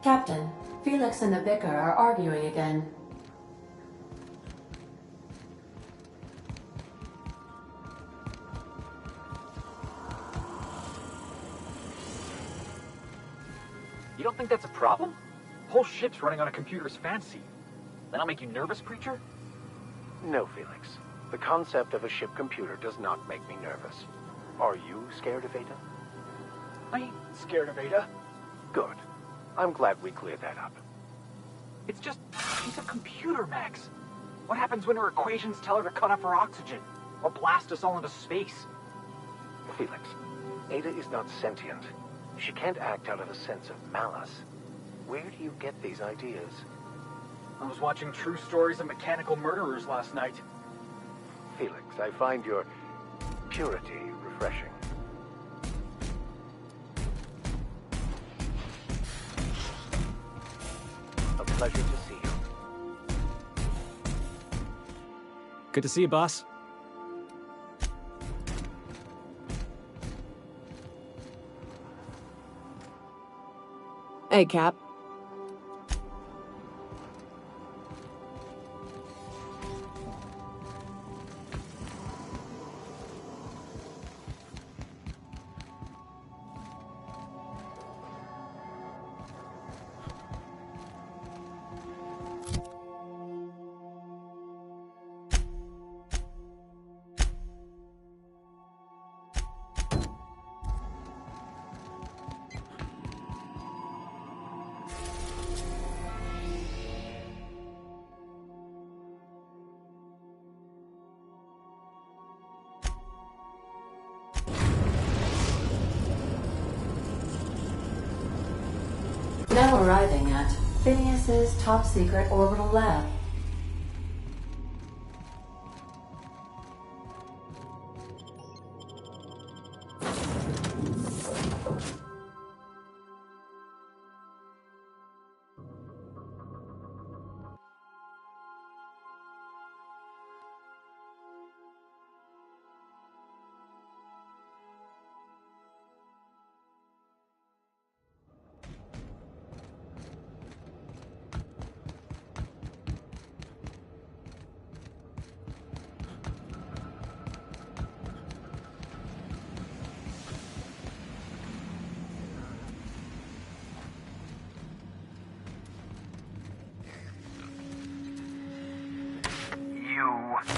Captain, Felix and the Vicar are arguing again. You don't think that's a problem? Whole ship's running on a computer's fancy. That'll make you nervous, Preacher? No, Felix. The concept of a ship computer does not make me nervous. Are you scared of Ada? I ain't scared of Ada. Good. I'm glad we cleared that up. It's just, she's a computer, Max. What happens when her equations tell her to cut off her oxygen? Or blast us all into space? Felix, Ada is not sentient. She can't act out of a sense of malice. Where do you get these ideas? I was watching True Stories of Mechanical Murderers last night. Felix, I find your purity refreshing. A pleasure to see you. Good to see you, boss. Hey, Cap. Now arriving at Phineas's top-secret orbital lab.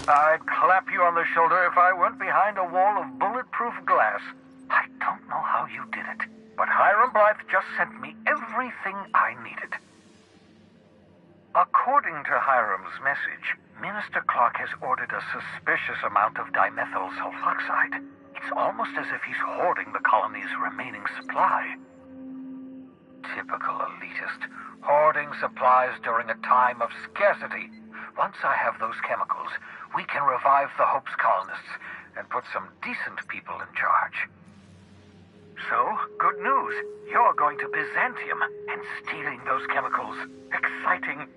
I'd clap you on the shoulder if I weren't behind a wall of bulletproof glass. I don't know how you did it, but Hiram Blythe just sent me everything I needed. According to Hiram's message, Minister Clark has ordered a suspicious amount of dimethyl sulfoxide. It's almost as if he's hoarding the colony's remaining supply. Typical elitist, hoarding supplies during a time of scarcity. Once I have those chemicals, we can revive the Hope's colonists and put some decent people in charge. So, good news. You're going to Byzantium and stealing those chemicals. Exciting.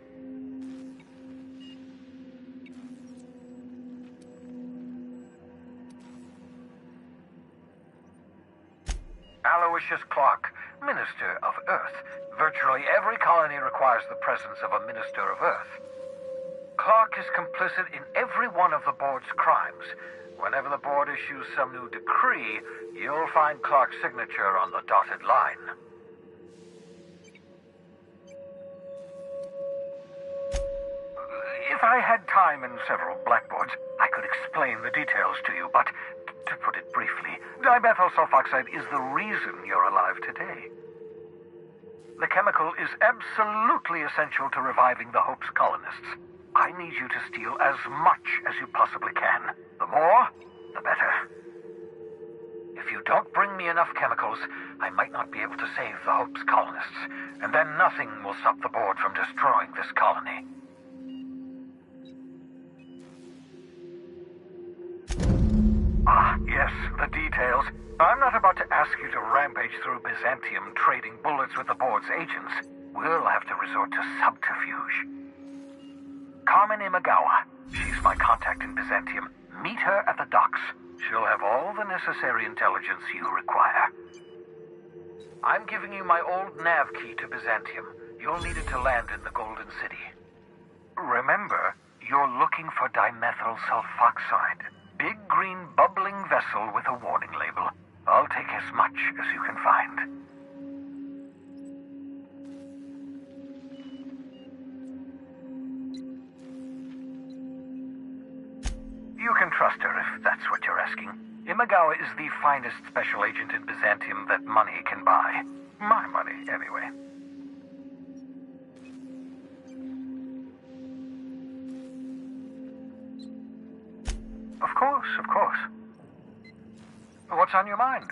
Aloysius Clark, Minister of Earth. Virtually every colony requires the presence of a Minister of Earth. Clark is complicit in every one of the board's crimes. Whenever the board issues some new decree, you'll find Clark's signature on the dotted line. If I had time and several blackboards, I could explain the details to you, but to put it briefly, dimethyl sulfoxide is the reason you're alive today. The chemical is absolutely essential to reviving the Hope's colonists. I need you to steal as much as you possibly can. The more, the better. If you don't bring me enough chemicals, I might not be able to save the Hope's colonists, and then nothing will stop the board from destroying this colony. Ah, yes, the details. I'm not about to ask you to rampage through Byzantium trading bullets with the board's agents. We'll have to resort to subterfuge. Carmen Imagawa. She's my contact in Byzantium. Meet her at the docks. She'll have all the necessary intelligence you require. I'm giving you my old nav key to Byzantium. You'll need it to land in the Golden City. Remember, you're looking for dimethyl sulfoxide. Big green bubbling vessel with a warning label. I'll take as much as you can find. You can trust her if that's what you're asking. Imagawa is the finest special agent in Byzantium that money can buy. My money, anyway. Of course, of course. What's on your mind?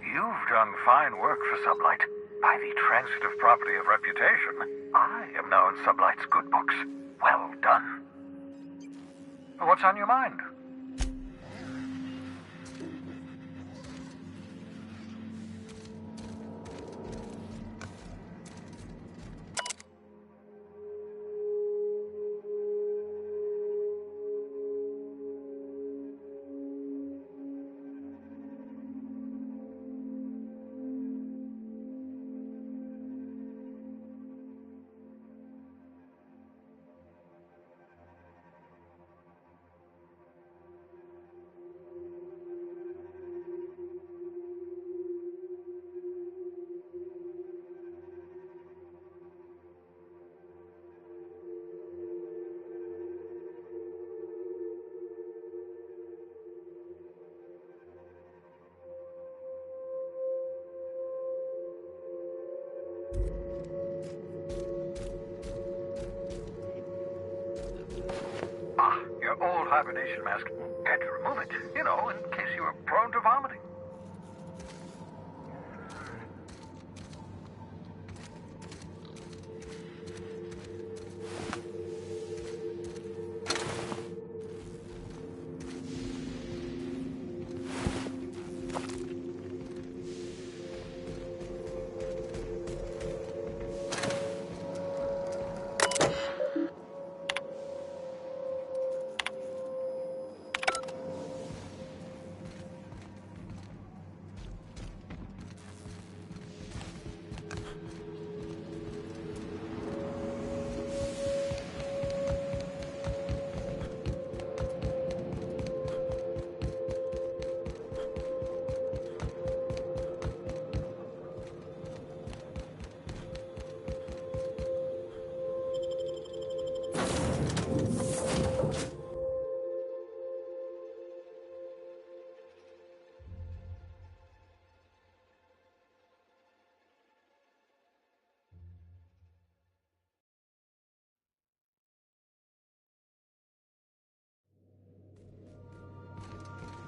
You've done fine work for Sublight. By the transitive property of reputation, I am now in Sublight's good books. Well done. What's on your mind? Your old hibernation mask. Had to remove it, you know, in case you were prone to vomiting.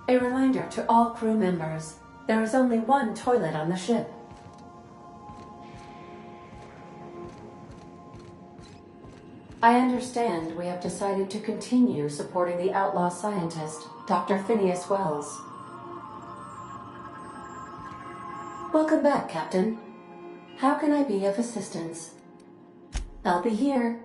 A reminder to all crew members, there is only one toilet on the ship. I understand we have decided to continue supporting the outlaw scientist, Dr. Phineas Wells. Welcome back, Captain. How can I be of assistance? I'll be here.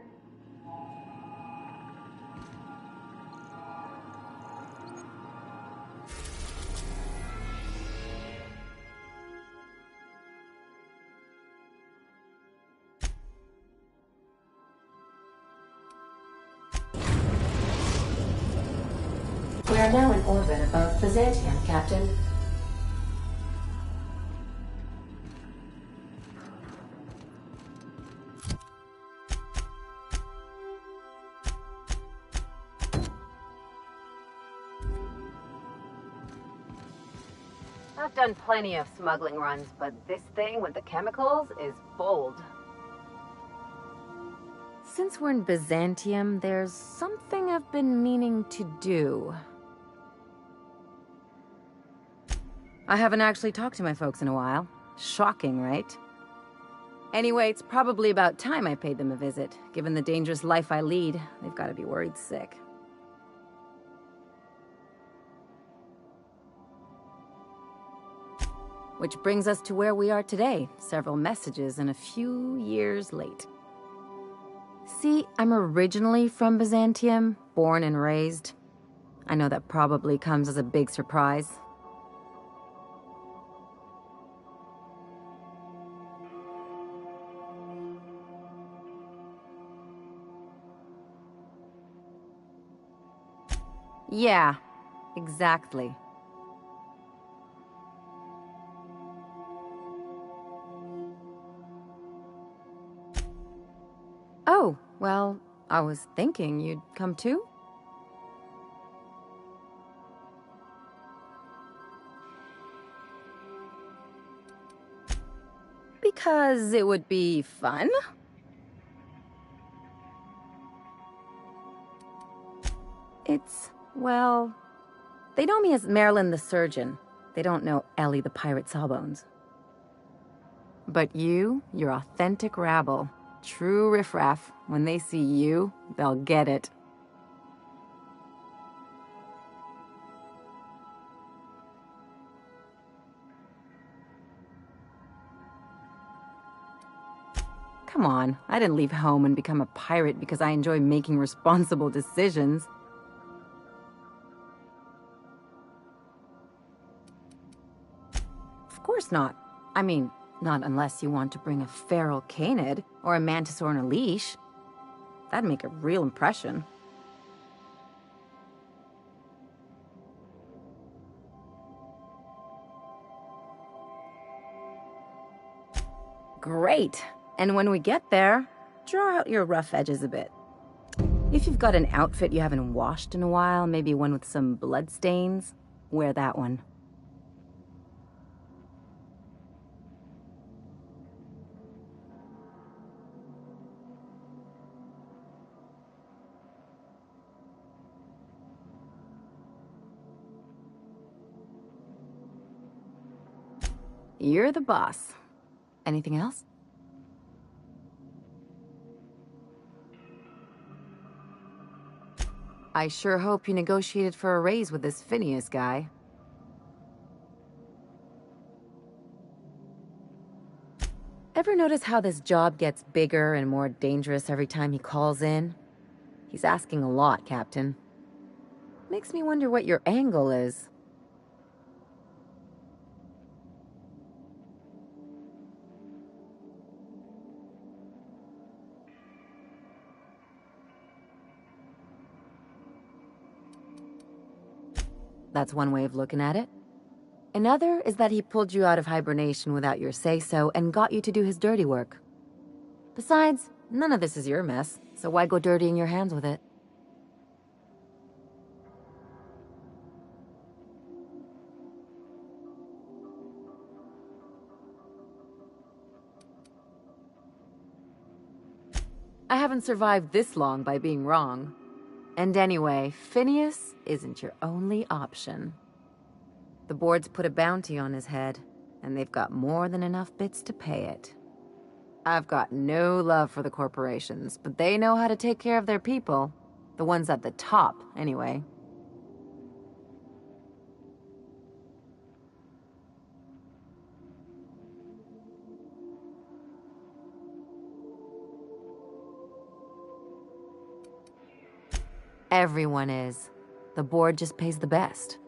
We are now in orbit above Byzantium, Captain. I've done plenty of smuggling runs, but this thing with the chemicals is bold. Since we're in Byzantium, there's something I've been meaning to do. I haven't actually talked to my folks in a while. Shocking, right? Anyway, it's probably about time I paid them a visit. Given the dangerous life I lead, they've got to be worried sick. Which brings us to where we are today, several messages and a few years late. See, I'm originally from Byzantium, born and raised. I know that probably comes as a big surprise. Yeah, exactly. Oh, well, I was thinking you'd come too? Because it would be fun? Well, they know me as Marilyn the Surgeon. They don't know Ellie the Pirate Sawbones. But you're authentic rabble. True riffraff. When they see you, they'll get it. Come on, I didn't leave home and become a pirate because I enjoy making responsible decisions. Of course not. I mean, not unless you want to bring a feral canid or a mantisaur on a leash. That'd make a real impression. Great. And when we get there, draw out your rough edges a bit. If you've got an outfit you haven't washed in a while, maybe one with some blood stains, wear that one. You're the boss. Anything else? I sure hope you negotiated for a raise with this Phineas guy. Ever notice how this job gets bigger and more dangerous every time he calls in? He's asking a lot, Captain. Makes me wonder what your angle is. That's one way of looking at it. Another is that he pulled you out of hibernation without your say-so and got you to do his dirty work. Besides, none of this is your mess, so why go dirtying your hands with it? I haven't survived this long by being wrong. And anyway, Phineas isn't your only option. The board's put a bounty on his head, and they've got more than enough bits to pay it. I've got no love for the corporations, but they know how to take care of their people. The ones at the top, anyway. Everyone is. The board just pays the best.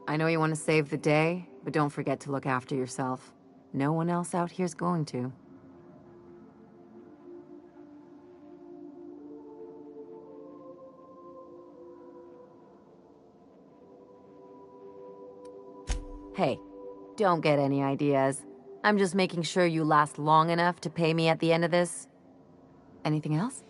I know you want to save the day, but don't forget to look after yourself. No one else out here's going to. Hey, don't get any ideas. I'm just making sure you last long enough to pay me at the end of this. Anything else?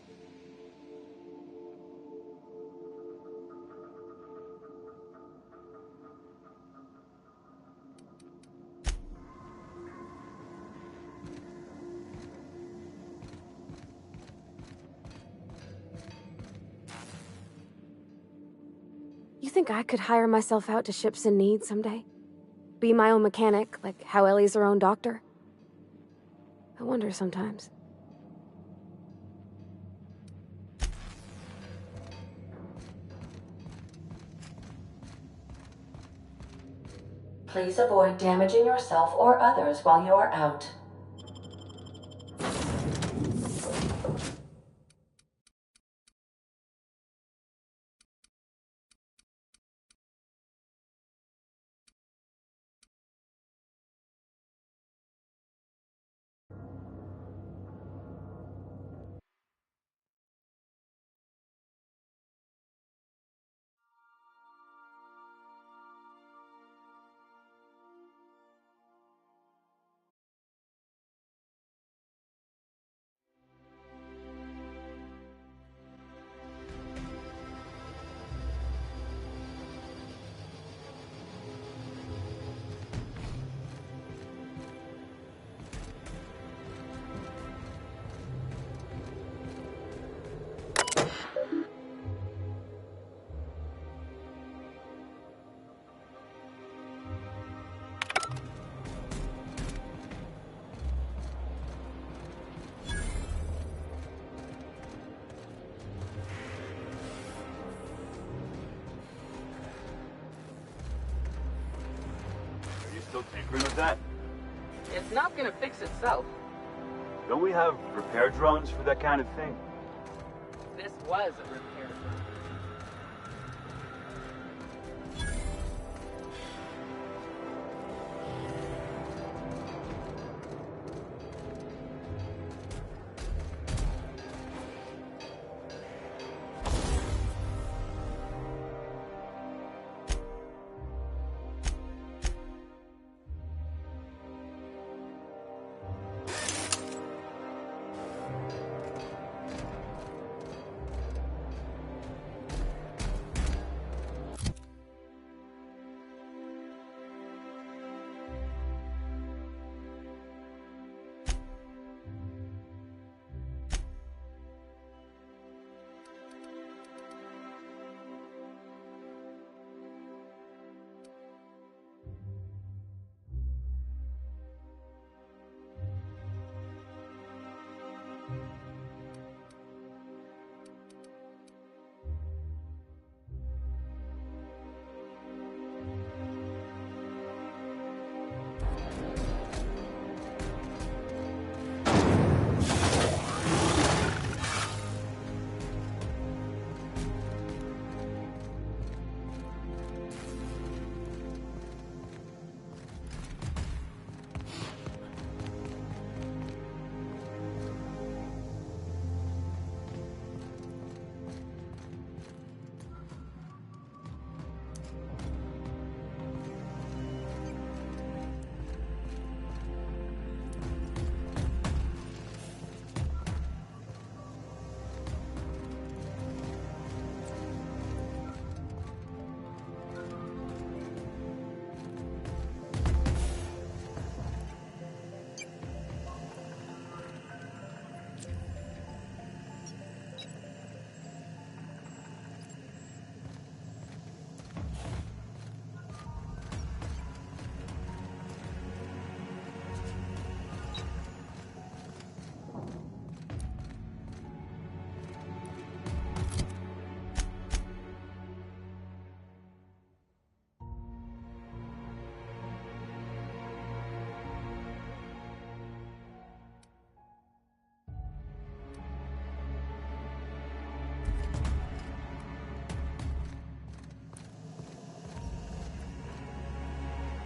You think I could hire myself out to ships in need someday? Be my own mechanic, like how Ellie's her own doctor? I wonder sometimes. Please avoid damaging yourself or others while you are out. still tinkering with that? It's not gonna fix itself. Don't we have repair drones for that kind of thing? This was a repair drone.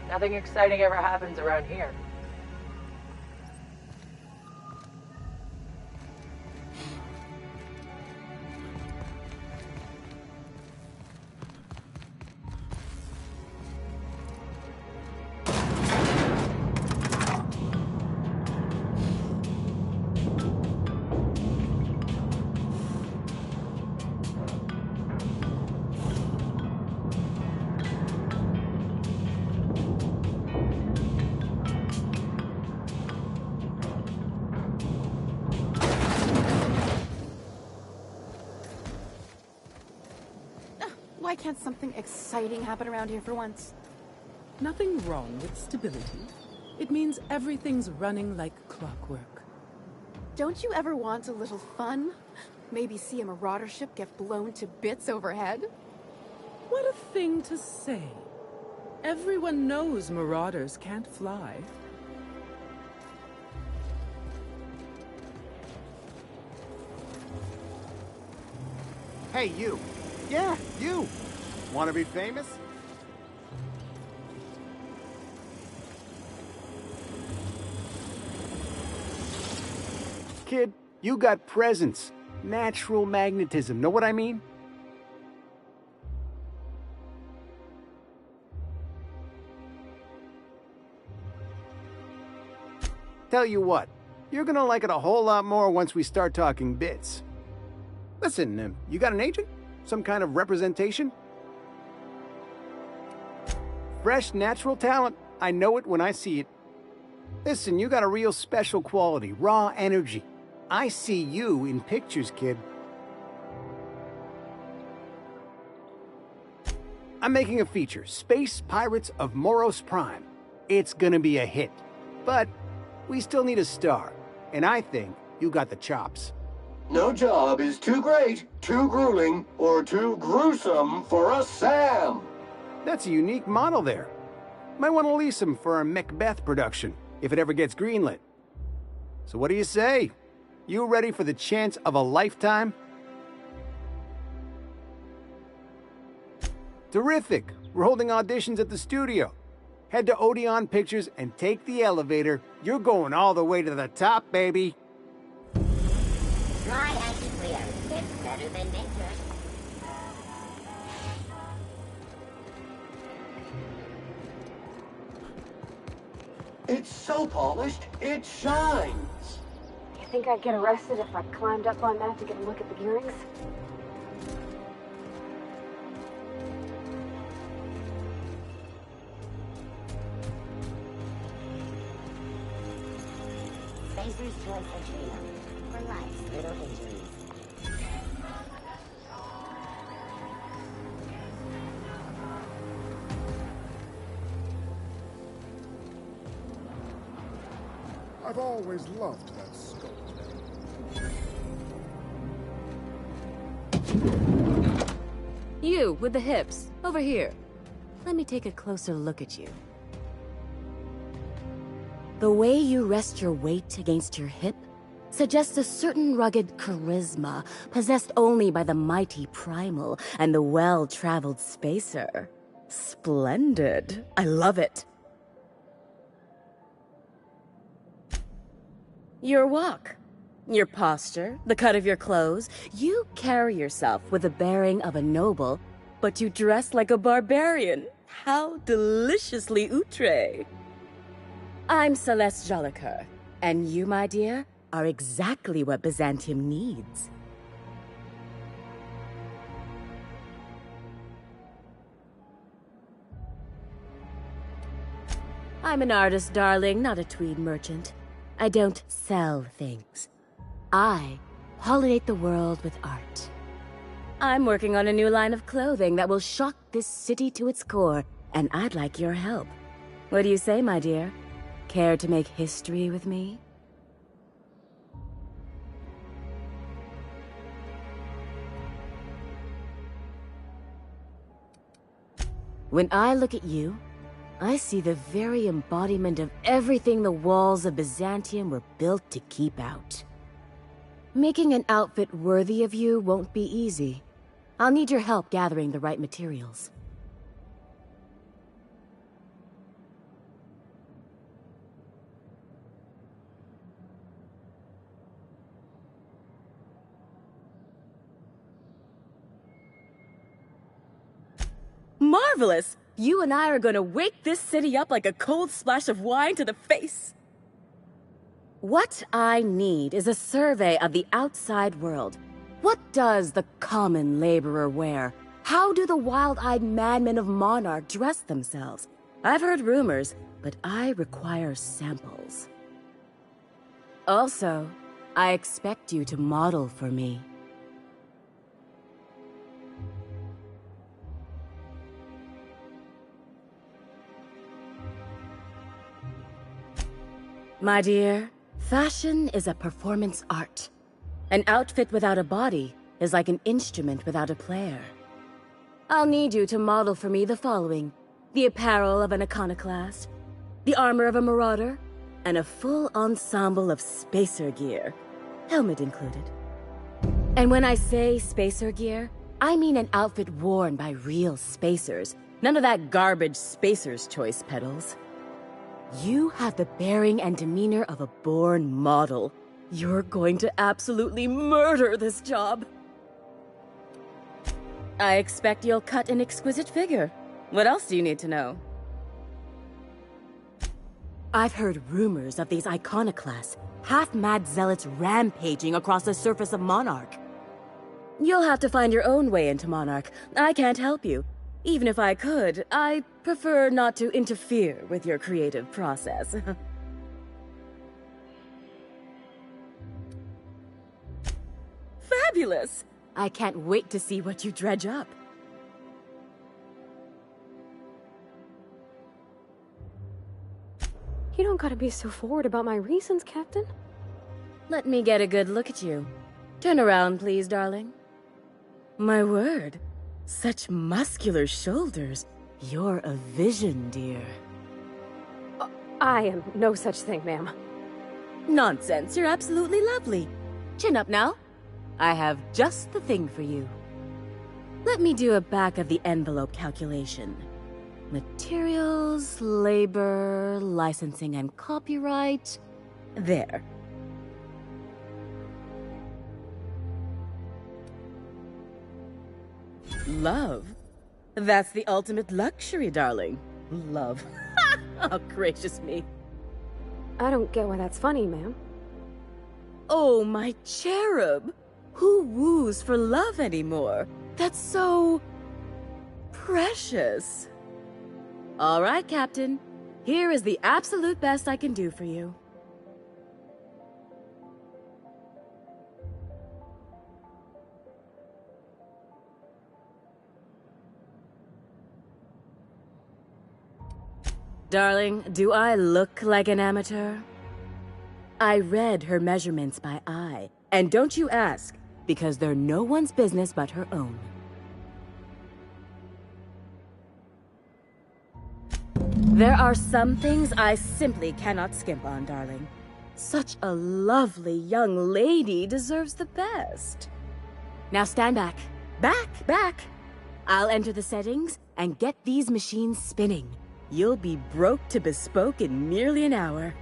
Nothing exciting ever happens around here. Why can't something exciting happen around here for once? Nothing wrong with stability. It means everything's running like clockwork. Don't you ever want a little fun? Maybe see a marauder ship get blown to bits overhead? What a thing to say. Everyone knows marauders can't fly. Hey, you. Yeah, you. Want to be famous? Kid, you got presence. Natural magnetism. Know what I mean? Tell you what, you're gonna like it a whole lot more once we start talking bits. Listen, you got an agent? Some kind of representation? Fresh, natural talent. I know it when I see it. Listen, you got a real special quality, raw energy. I see you in pictures, kid. I'm making a feature, Space Pirates of Moros Prime. It's gonna be a hit. But we still need a star, and I think you got the chops. No job is too great, too grueling, or too gruesome for a Sam. That's a unique model there. Might want to lease him for a Macbeth production, if it ever gets greenlit. So what do you say? You ready for the chance of a lifetime? Terrific! We're holding auditions at the studio. Head to Odeon Pictures and take the elevator. You're going all the way to the top, baby. Try anti-clear. It's better than nature. It's so polished, it shines. You think I'd get arrested if I climbed up on that to get a look at the gearings? Spacer's Choice Adrenal. For life's little injuries. I've always loved that sculpture. You, with the hips. Over here. Let me take a closer look at you. The way you rest your weight against your hip suggests a certain rugged charisma possessed only by the mighty primal and the well-traveled spacer. Splendid. I love it. Your walk, your posture, the cut of your clothes. You carry yourself with the bearing of a noble, but you dress like a barbarian. How deliciously outre. I'm Celeste Jolicoeur, and you, my dear, are exactly what Byzantium needs. I'm an artist, darling, not a tweed merchant. I don't sell things. I pollinate the world with art. I'm working on a new line of clothing that will shock this city to its core, and I'd like your help. What do you say, my dear? Care to make history with me? When I look at you, I see the very embodiment of everything the walls of Byzantium were built to keep out. Making an outfit worthy of you won't be easy. I'll need your help gathering the right materials. Marvelous! You and I are gonna wake this city up like a cold splash of wine to the face. What I need is a survey of the outside world. What does the common laborer wear? How do the wild-eyed madmen of Monarch dress themselves? I've heard rumors, but I require samples. Also, I expect you to model for me. My dear, fashion is a performance art. An outfit without a body is like an instrument without a player. I'll need you to model for me the following: the apparel of an iconoclast, the armor of a marauder, and a full ensemble of spacer gear, helmet included. And when I say spacer gear, I mean an outfit worn by real spacers, none of that garbage Spacer's Choice pedals. You have the bearing and demeanor of a born model. You're going to absolutely murder this job. I expect you'll cut an exquisite figure. What else do you need to know? I've heard rumors of these iconoclasts, half-mad zealots rampaging across the surface of Monarch. You'll have to find your own way into Monarch. I can't help you. Even if I could, I prefer not to interfere with your creative process. Fabulous! I can't wait to see what you dredge up. You don't gotta be so forward about my reasons, Captain. Let me get a good look at you. Turn around, please, darling. My word. Such muscular shoulders. You're a vision, dear. I am no such thing, ma'am. Nonsense, you're absolutely lovely. Chin up now. I have just the thing for you. Let me do a back-of-the-envelope calculation. Materials, labor, licensing and copyright. There. Love? That's the ultimate luxury, darling. Love. Oh, gracious me. I don't get why that's funny, ma'am. Oh, my cherub. Who woos for love anymore? That's so... precious. All right, Captain. Here is the absolute best I can do for you. Darling, do I look like an amateur? I read her measurements by eye. And don't you ask, because they're no one's business but her own. There are some things I simply cannot skimp on, darling. Such a lovely young lady deserves the best. Now stand back. Back! I'll enter the settings and get these machines spinning. You'll be broke to bespoke in merely an hour.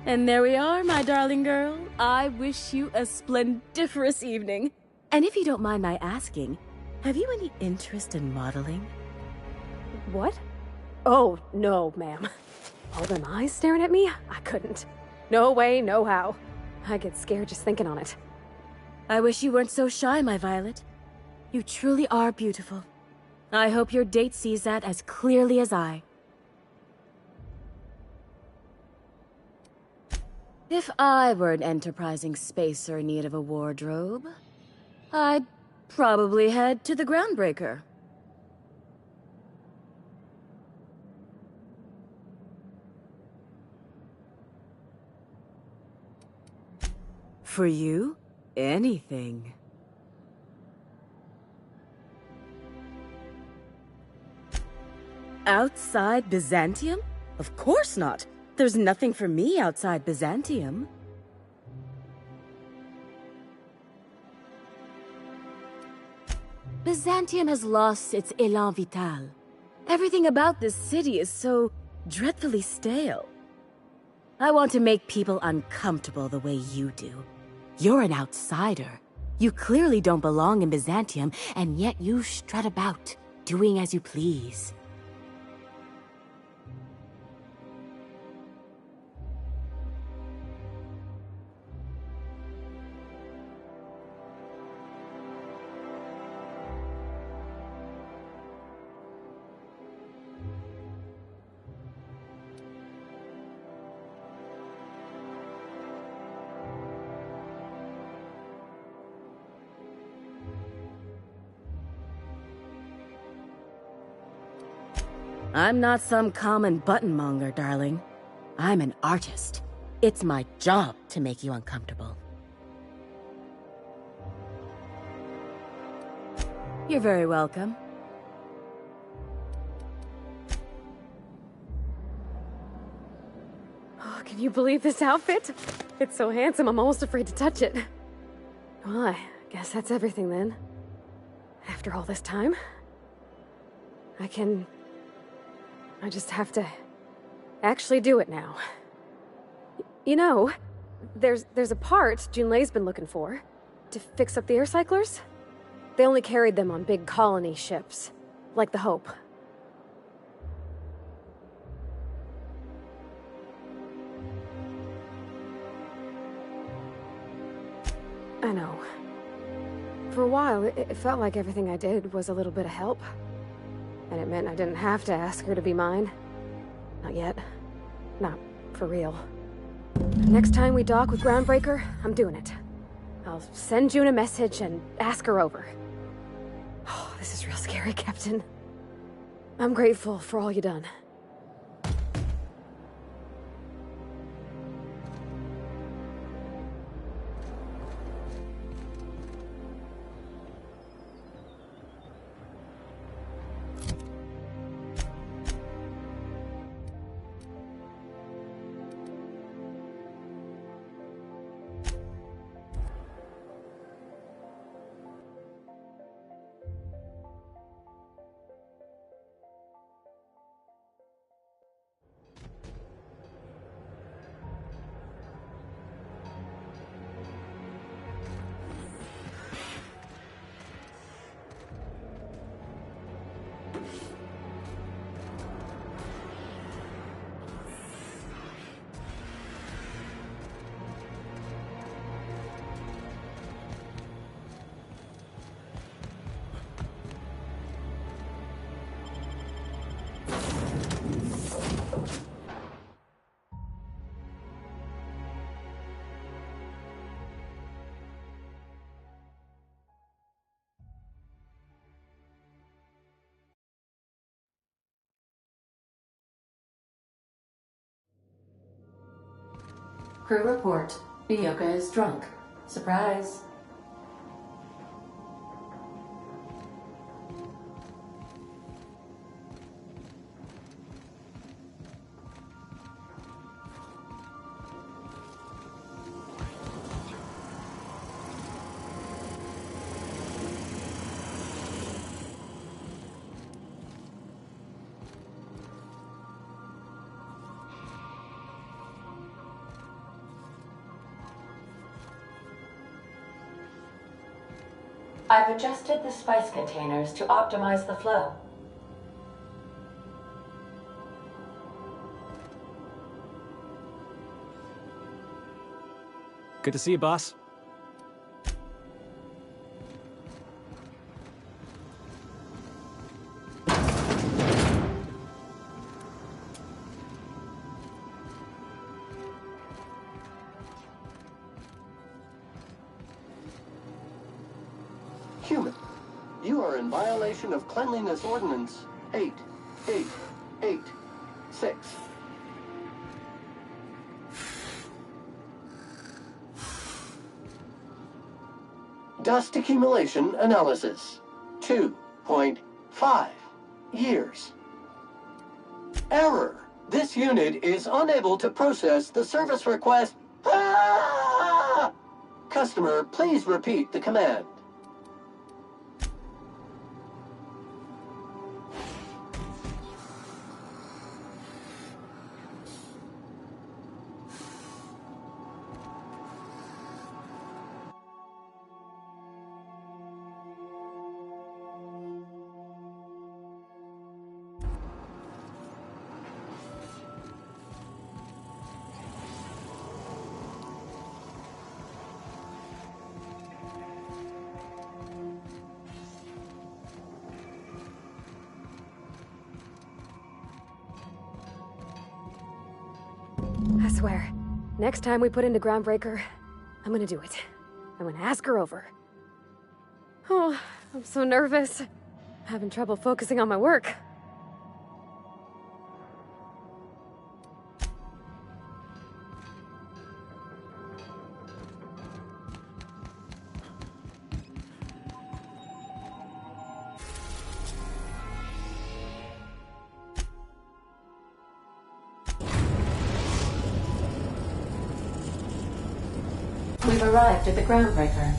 And there we are, my darling girl. I wish you a splendiferous evening. And if you don't mind my asking, have you any interest in modeling? What? Oh, no, ma'am. All them eyes staring at me? I couldn't. No way, no how. I get scared just thinking on it. I wish you weren't so shy, my Violet. You truly are beautiful. I hope your date sees that as clearly as I. If I were an enterprising spacer in need of a wardrobe, I'd probably head to the Groundbreaker. For you, anything. Outside Byzantium? Of course not. There's nothing for me outside Byzantium. Byzantium has lost its élan vital. Everything about this city is so dreadfully stale. I want to make people uncomfortable the way you do. You're an outsider. You clearly don't belong in Byzantium, and yet you strut about, doing as you please. I'm not some common buttonmonger, darling. I'm an artist. It's my job to make you uncomfortable. You're very welcome. Oh, can you believe this outfit? It's so handsome, I'm almost afraid to touch it. Well, I guess that's everything then. After all this time, I just have to actually do it now. You know, there's a part Junlei's been looking for to fix up the air cyclers. They only carried them on big colony ships, like the Hope. I know. For a while, it felt like everything I did was a little bit of help. And it meant I didn't have to ask her to be mine. Not yet. Not for real. Next time we dock with Groundbreaker, I'm doing it. I'll send June a message and ask her over. Oh, this is real scary, Captain. I'm grateful for all you done. Crew report. Bioka is drunk. Surprise. I've adjusted the spice containers to optimize the flow. Good to see you, boss. Human, you are in violation of Cleanliness Ordinance 8886. Dust accumulation analysis, 2.5 years. Error. This unit is unable to process the service request. Ah! Customer, please repeat the command. I swear, next time we put into Groundbreaker, I'm gonna do it. I'm gonna ask her over. Oh, I'm so nervous. Having trouble focusing on my work. We've arrived at the Groundbreaker.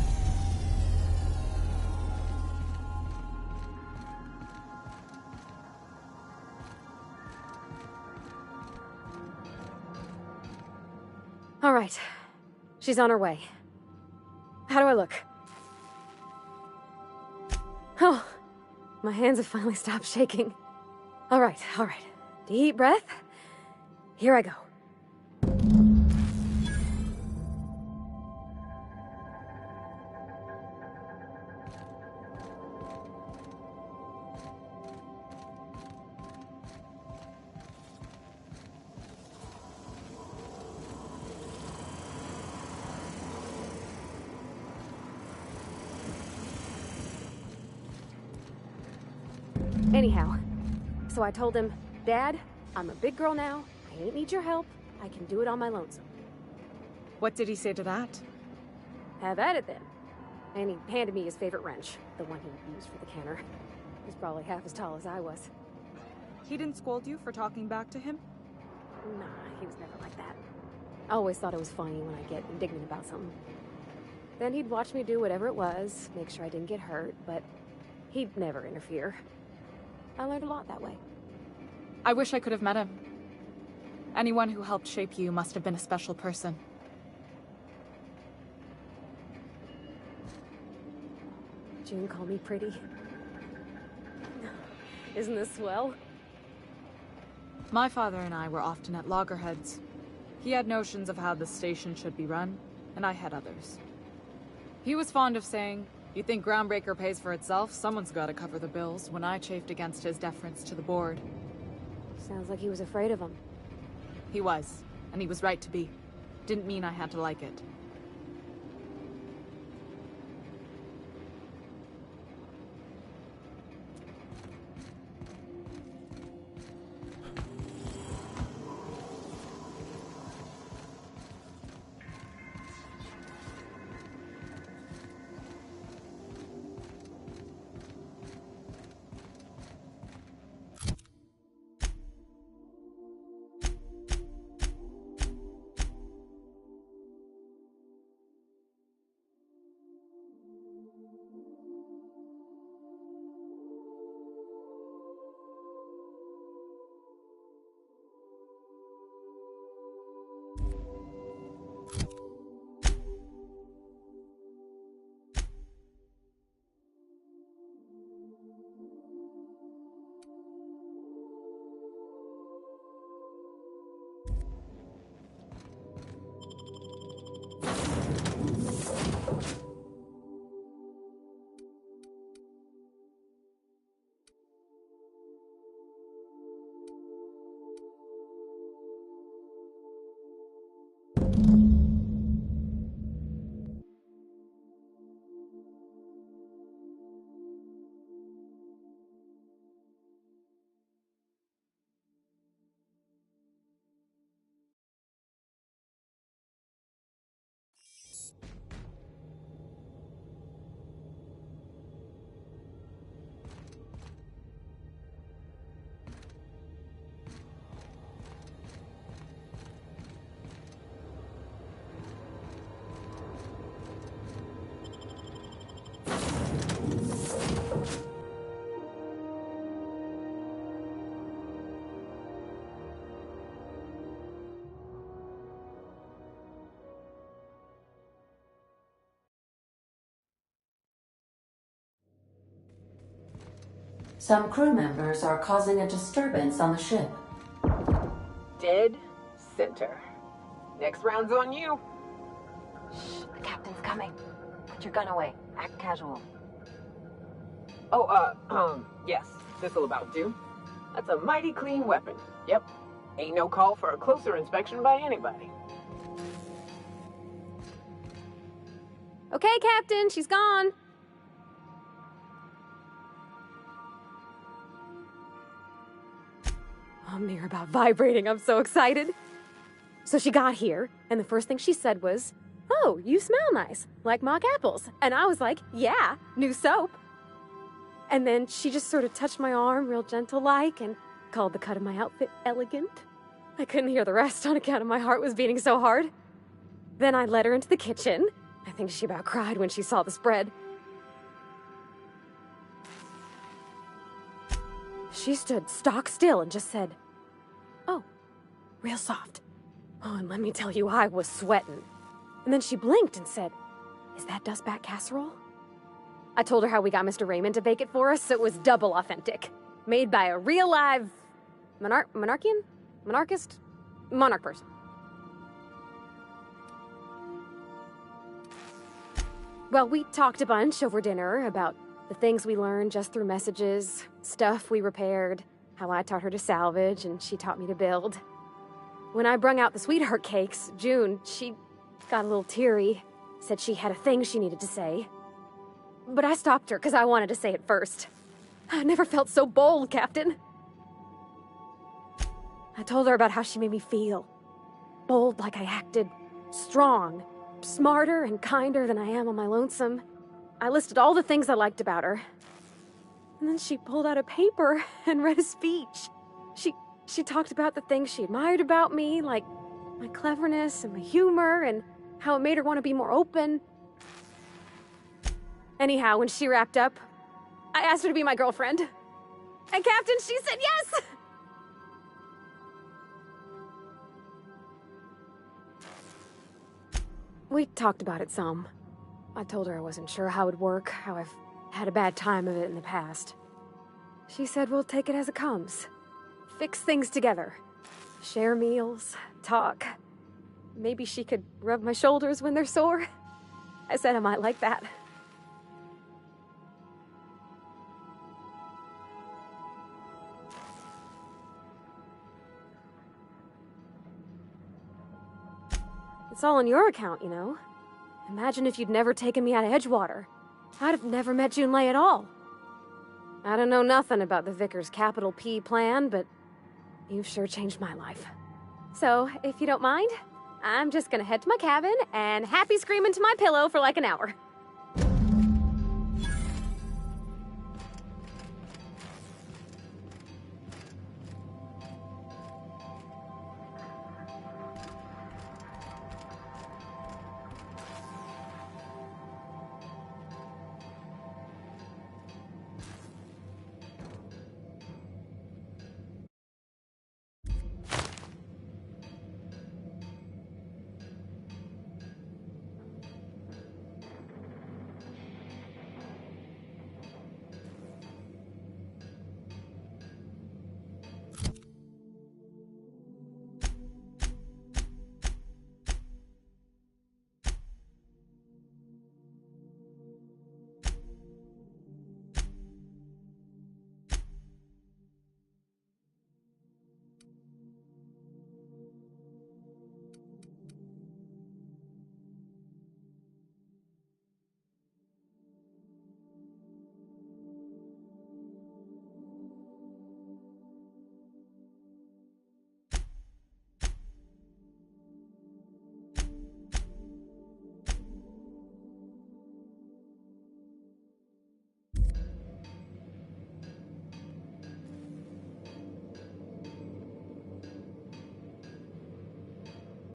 All right. She's on her way. How do I look? Oh, my hands have finally stopped shaking. All right, all right. Deep breath. Here I go. Anyhow, so I told him, Dad, I'm a big girl now. I ain't need your help. I can do it on my lonesome. What did he say to that? Have at it then. And he handed me his favorite wrench, the one he used for the canner. He's probably half as tall as I was. He didn't scold you for talking back to him? Nah, he was never like that. I always thought it was funny when I get indignant about something. Then he'd watch me do whatever it was, make sure I didn't get hurt, but he'd never interfere. I learned a lot that way. I wish I could have met him. Anyone who helped shape you must have been a special person. June called me pretty. Isn't this swell? My father and I were often at loggerheads. He had notions of how the station should be run, and I had others. He was fond of saying, "You think Groundbreaker pays for itself? Someone's got to cover the bills," when I chafed against his deference to the board. Sounds like he was afraid of him. He was, and he was right to be. Didn't mean I had to like it. Some crew members are causing a disturbance on the ship. Dead center. Next round's on you. Shh, the captain's coming. Put your gun away. Act casual. Oh, yes. This'll about do. That's a mighty clean weapon. Yep. Ain't no call for a closer inspection by anybody. Okay, Captain, she's gone. I'm near about vibrating. I'm so excited. So she got here, and the first thing she said was, "Oh, you smell nice, like mock apples." And I was like, "Yeah, new soap." And then she just sort of touched my arm real gentle-like and called the cut of my outfit elegant. I couldn't hear the rest on account of my heart was beating so hard. Then I led her into the kitchen. I think she about cried when she saw the spread. She stood stock still and just said, "Oh, real soft." Oh, and let me tell you, I was sweating. And then she blinked and said, "Is that dustback casserole?" I told her how we got Mr. Raymond to bake it for us, so it was double authentic. Made by a real live monarch person. Well, we talked a bunch over dinner about the things we learned just through messages, stuff we repaired, how I taught her to salvage and she taught me to build. When I brung out the sweetheart cakes, June, she got a little teary, said she had a thing she needed to say. But I stopped her because I wanted to say it first. I never felt so bold, Captain. I told her about how she made me feel. Bold like I acted, strong, smarter and kinder than I am on my lonesome. I listed all the things I liked about her. And then she pulled out a paper and read a speech. She talked about the things she admired about me, like my cleverness and my humor, and how it made her want to be more open. Anyhow, when she wrapped up, I asked her to be my girlfriend. And Captain, she said yes! We talked about it some. I told her I wasn't sure how it'd work, how I've had a bad time of it in the past. She said we'll take it as it comes. Fix things together. Share meals, talk. Maybe she could rub my shoulders when they're sore. I said I might like that. It's all on your account, you know. Imagine if you'd never taken me out of Edgewater. I'd have never met Junlei at all. I don't know nothing about the Vicar's capital P plan, but you've sure changed my life. So, if you don't mind, I'm just gonna head to my cabin and happy scream into my pillow for like an hour.